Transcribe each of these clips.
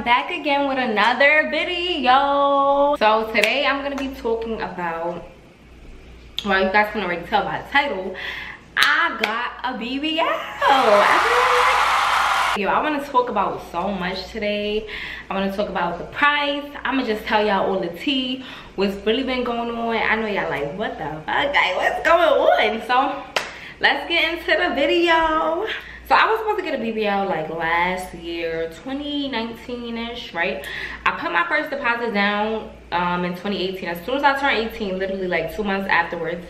back again with another video. So today I'm gonna be talking about, well, you guys can already tell by the title, I got a BBL. Yo, I want to talk about so much today. I want to talk about the price. I'm gonna just tell y'all all the tea, what's really been going on. I know y'all like, what the fuck, guys, what's going on? So let's get into the video. So I was supposed to get a BBL like last year, 2019-ish, right? I put my first deposit down in 2018. As soon as I turned 18, literally like 2 months afterwards.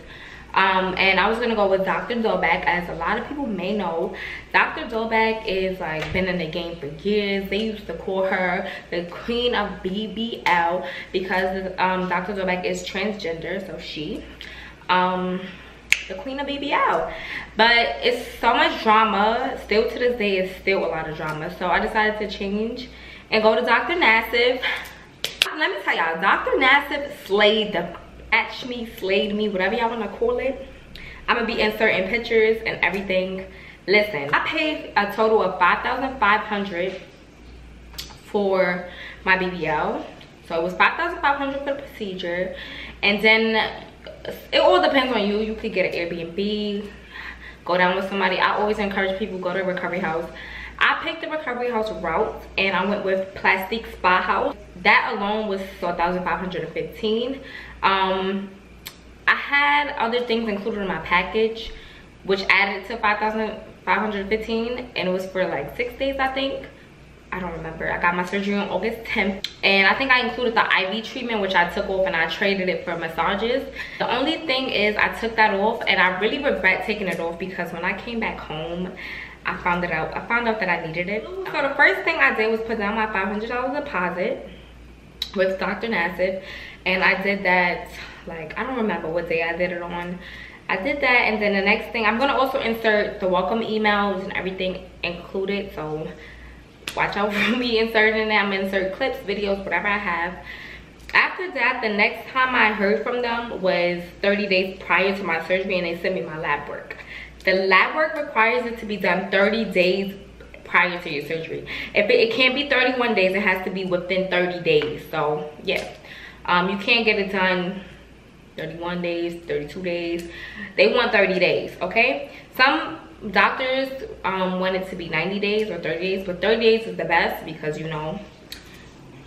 And I was gonna go with Dr. Bbl. As a lot of people may know, Dr. Bbl is like been in the game for years. They used to call her the queen of BBL because Dr. Bbl is transgender, so she the queen of BBL. But it's so much drama. Still to this day, it's still a lot of drama. So I decided to change and go to Dr. Nassif. Let me tell y'all, Dr. Nassif slayed me, whatever y'all want to call it. I'm gonna be inserting pictures and everything. Listen, I paid a total of $5,500 for my BBL. So it was $5,500 for the procedure, and then it all depends on you. You could get an Airbnb, go down with somebody. I always encourage people go to a recovery house. I picked the recovery house route and I went with Plastique Spa House. That alone was $1,515. I had other things included in my package, which added to $5,515, and it was for like 6 days, I think. I don't remember. I got my surgery on August 10th, and I think I included the IV treatment, which I took off and I traded it for massages. The only thing is I took that off, and I really regret taking it off because when I came back home, I found out that I needed it. So the first thing I did was put down my $500 deposit with Dr. Nassif, and I did that, like, I don't remember what day I did it on. I did that, and then the next thing, I'm gonna also insert the welcome emails and everything included, so watch out for me inserting that. I'm gonna insert clips, videos, whatever I have. After that, the next time I heard from them was 30 days prior to my surgery, and they sent me my lab work. The lab work requires it to be done 30 days prior to your surgery. If it can't be 31 days, it has to be within 30 days. So yeah, you can't get it done 31 days, 32 days. They want 30 days, okay? Some doctors want it to be 90 days or 30 days, but 30 days is the best because, you know,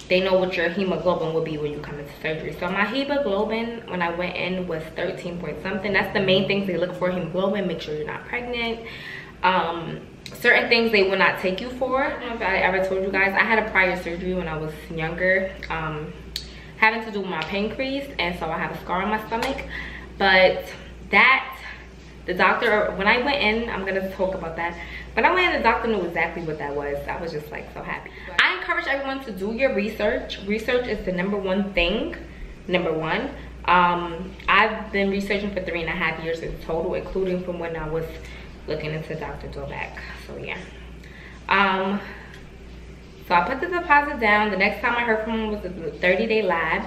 they know what your hemoglobin will be when you come into surgery. So my hemoglobin when I went in was 13 point something. That's the main things they look for: hemoglobin, make sure you're not pregnant. Certain things they will not take you for. I don't know if I ever told you guys, I had a prior surgery when I was younger, having to do with my pancreas, and so I have a scar on my stomach. But that, the doctor, when I went in, I'm gonna talk about that. When I went in, the doctor knew exactly what that was. I was just like so happy. I encourage everyone to do your research. Research is the #1 thing. #1. I've been researching for 3.5 years in total, including from when I was looking into Dr. Bbl. So yeah. So I put the deposit down. The next time I heard from him was the 30-day labs.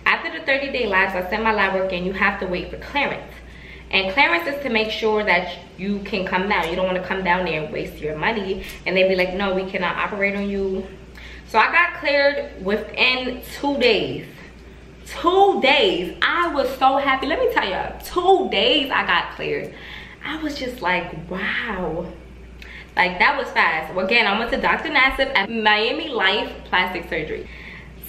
After the 30-day labs, I sent my lab work in. You have to wait for clearance. And clearance is to make sure that you can come down. You don't want to come down there and waste your money, and they'd be like, no, we cannot operate on you. So I got cleared within 2 days. 2 days. I was so happy. Let me tell you, 2 days I got cleared. I was just like, wow. Like, that was fast. Well, again, I went to Dr. Nassif at Miami Life Plastic Surgery.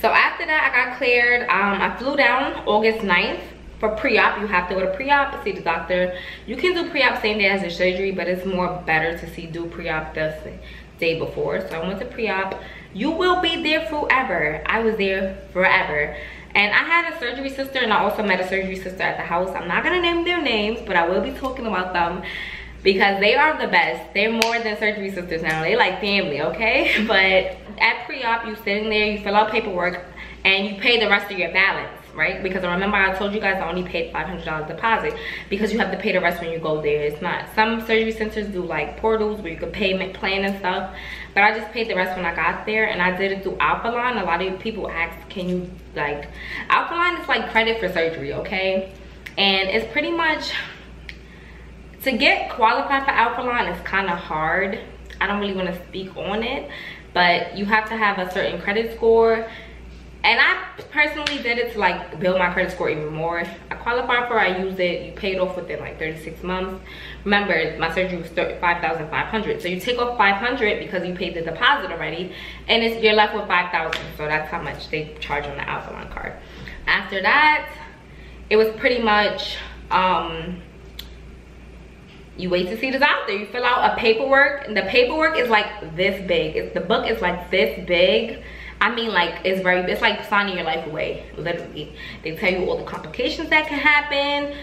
So after that, I got cleared. I flew down August 9th. For pre-op, you have to go to pre-op to see the doctor. You can do pre-op same day as your surgery, but it's more better to do pre-op the day before. So I went to pre-op. You will be there forever. I was there forever. And I had a surgery sister, and I also met a surgery sister at the house. I'm not gonna name their names, but I will be talking about them because they are the best. They're more than surgery sisters now. They like family, okay? But at pre-op, you sitting there, you fill out paperwork, and you pay the rest of your balance, right? Because I remember I told you guys I only paid $500 deposit because you have to pay the rest when you go there. It's not, some surgery centers do like portals where you can payment plan and stuff, but I just paid the rest when I got there, and I did it through Alphaline. A lot of people ask, can you, like, Alphaline is like credit for surgery, okay? And it's pretty much, to get qualified for Alphaline is kind of hard. I don't really want to speak on it, but you have to have a certain credit score. And I personally did it to like build my credit score even more. I qualified for it, I used it, you paid off within like 36 months. Remember, my surgery was $5,500. So you take off $500 because you paid the deposit already, and you're left with $5,000. So that's how much they charge on the Alphalon card. After that, it was pretty much, you wait to see the doctor. You fill out a paperwork, and the paperwork is like this big. The book is like this big. I mean, like, it's like signing your life away, literally. They tell you all the complications that can happen.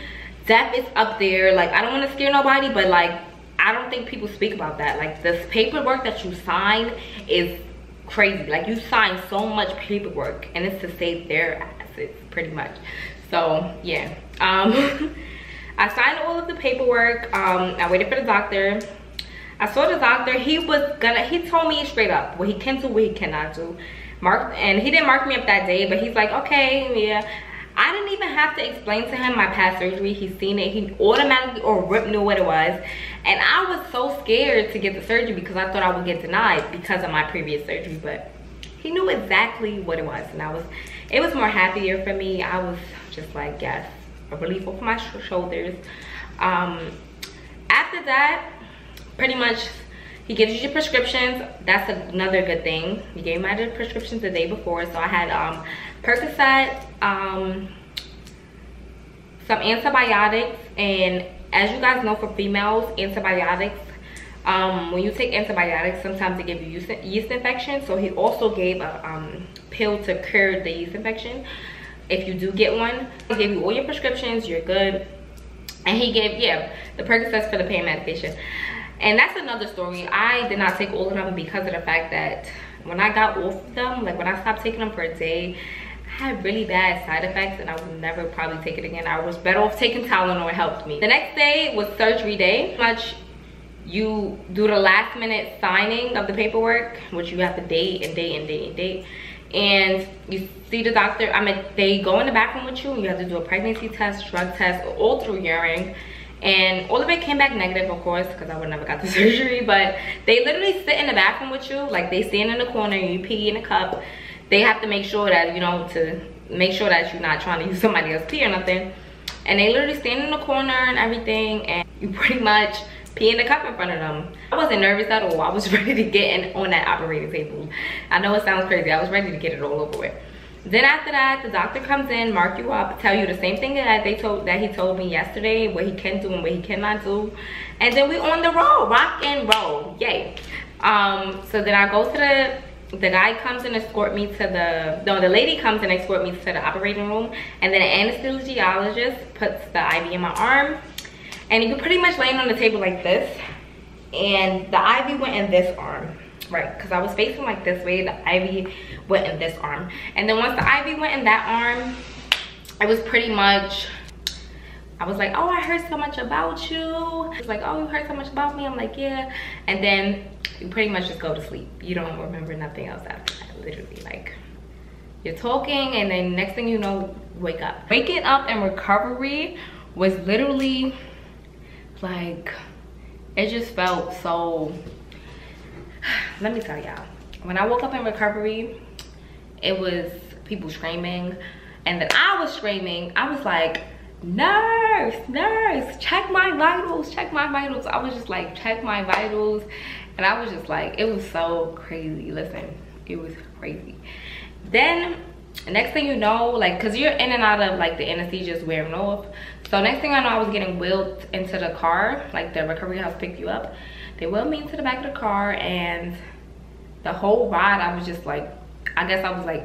Death is up there. Like, I don't want to scare nobody, but like, I don't think people speak about that. Like, this paperwork that you sign is crazy. Like, you sign so much paperwork, and it's to save their asses, pretty much. So yeah, I signed all of the paperwork. I waited for the doctor. I saw the doctor. He told me straight up what he can do, what he cannot do. And he didn't mark me up that day, but he's like, okay, yeah. I didn't even have to explain to him my past surgery. He's seen it. He automatically knew what it was. And I was so scared to get the surgery because I thought I would get denied because of my previous surgery. But he knew exactly what it was, and it was more happier for me. I was just like, yes, a relief off my shoulders. After that, pretty much, he gives you your prescriptions. That's another good thing. He gave me my prescriptions the day before. So I had Percocet, some antibiotics, and as you guys know, for females, antibiotics, when you take antibiotics, sometimes they give you yeast infection. So he also gave a pill to cure the yeast infection if you do get one. He gave you all your prescriptions, you're good. And he gave, yeah, the Percocets for the pain medication. And that's another story. I did not take all of them because of the fact that when I got off of them, like when I stopped taking them for a day, I had really bad side effects, and I would never probably take it again. I was better off taking Tylenol. It helped me. The next day was surgery day. You do the last minute signing of the paperwork, which you have to date and date and date and date. And you see the doctor. I mean, they go in the bathroom with you, and you have to do a pregnancy test, drug test, all through urine. And all of it came back negative, of course, because I would never got the surgery. But they literally sit in the bathroom with you. Like, they stand in the corner, you pee in a cup. They have to make sure that, you know, to make sure that you're not trying to use somebody else's pee or nothing. And they literally stand in the corner and everything, and you pretty much pee in the cup in front of them. I wasn't nervous at all. I was ready to get on that operating table. I know it sounds crazy. I was ready to get it all over with. Then after that, the doctor comes in, mark you up, tell you the same thing that he told me yesterday, what he can do and what he cannot do. And then we on the road, rock and roll, yay. So then I go to the guy comes and escort me to the lady comes and escort me to the operating room. And then an anesthesiologist puts the IV in my arm. And you pretty much laying on the table like this. And the IV went in this arm. Right, because I was facing like this way, the IV went in this arm. And then once the IV went in that arm, it was pretty much, I was like, oh, I heard so much about you. It's like, oh, you heard so much about me? I'm like, yeah. And then you pretty much just go to sleep. You don't remember nothing else after that, literally. Like, you're talking, and then next thing you know, wake up. Waking up in recovery was literally like, it just felt so, let me tell y'all, when I woke up in recovery, it was people screaming, and then I was screaming. I was like, nurse, check my vitals, check my vitals. I was just like, check my vitals. And I was just like, it was so crazy. Listen, it was crazy. Then next thing you know, like, because you're in and out of like the anesthesia is wearing off. So next thing I know, I was getting wheeled into the car. Like, the recovery house picked you up. They wheeled me into the back of the car, and the whole ride I was just like, I guess I was like,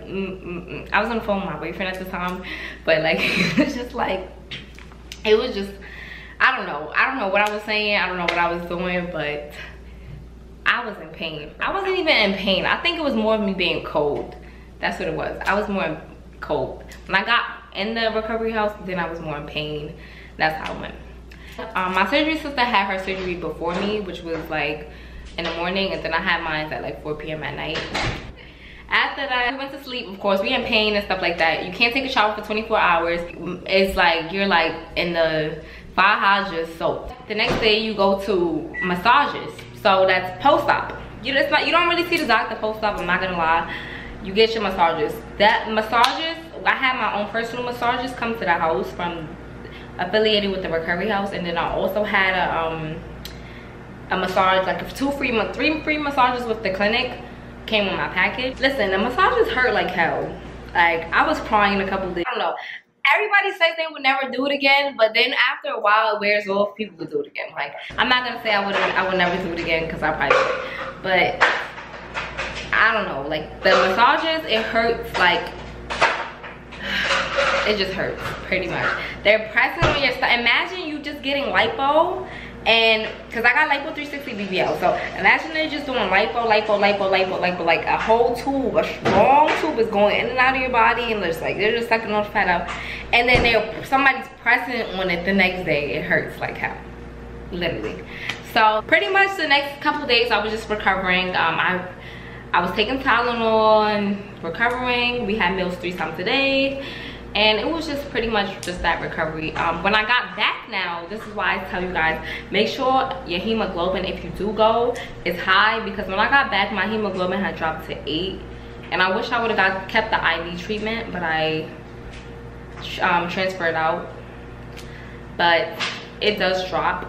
I was on the phone with my boyfriend at the time, but like, it was just like, it was just, I don't know what I was saying, I don't know what I was doing, but I was in pain. I wasn't even in pain. I think it was more of me being cold. That's what it was. I was more cold. When I got in the recovery house, then I was more in pain. That's how it went. My surgery sister had her surgery before me, which was like in the morning, and then I had mine at like 4 p.m. at night. After that, we went to sleep. Of course, we in pain and stuff like that. You can't take a shower for 24 hours. It's like you're like in the fire hydrant soaked. The next day you go to massages. So that's post-op. you don't really see the doctor post up, I'm not gonna lie. You get your massages. I had my own personal massages come to the house from affiliated with the recovery house, and then I also had a massage, like three free massages with the clinic came with my package. Listen, the massages hurt like hell. Like, I was crying a couple days. I don't know. Everybody says they would never do it again, but then after a while it wears off, people would do it again. Like, I'm not gonna say I would never do it again, because I probably would, but I don't know, like the massages, it hurts, like it just hurts pretty much. They're pressing on your stomach. Imagine you just getting lipo, and because I got lipo 360 BBL, so imagine they're just doing lipo, like a whole tube, a strong tube is going in and out of your body, and they're just sucking all the fat out, and then somebody's pressing on it the next day. It hurts like hell, literally. So pretty much the next couple days I was just recovering. I was taking Tylenol and recovering. We had meals 3 times a day, and it was just pretty much just that recovery. When I got back now, this is why I tell you guys, make sure your hemoglobin, if you do go, is high, because when I got back, my hemoglobin had dropped to 8, and I wish I would have kept the IV treatment, but I transferred out. But it does drop.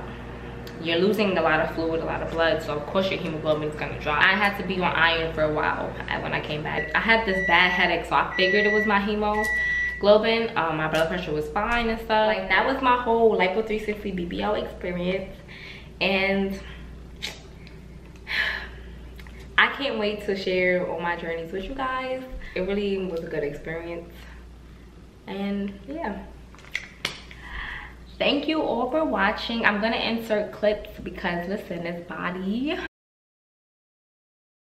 You're losing a lot of fluid, a lot of blood, so of course your hemoglobin is gonna drop. I had to be on iron for a while when I came back. I had this bad headache, so I figured it was my hemoglobin. My blood pressure was fine and stuff. Like, that was my whole lipo 360 BBL experience, and I can't wait to share all my journeys with you guys. It really was a good experience, and yeah. Thank you all for watching. I'm gonna insert clips because listen, this body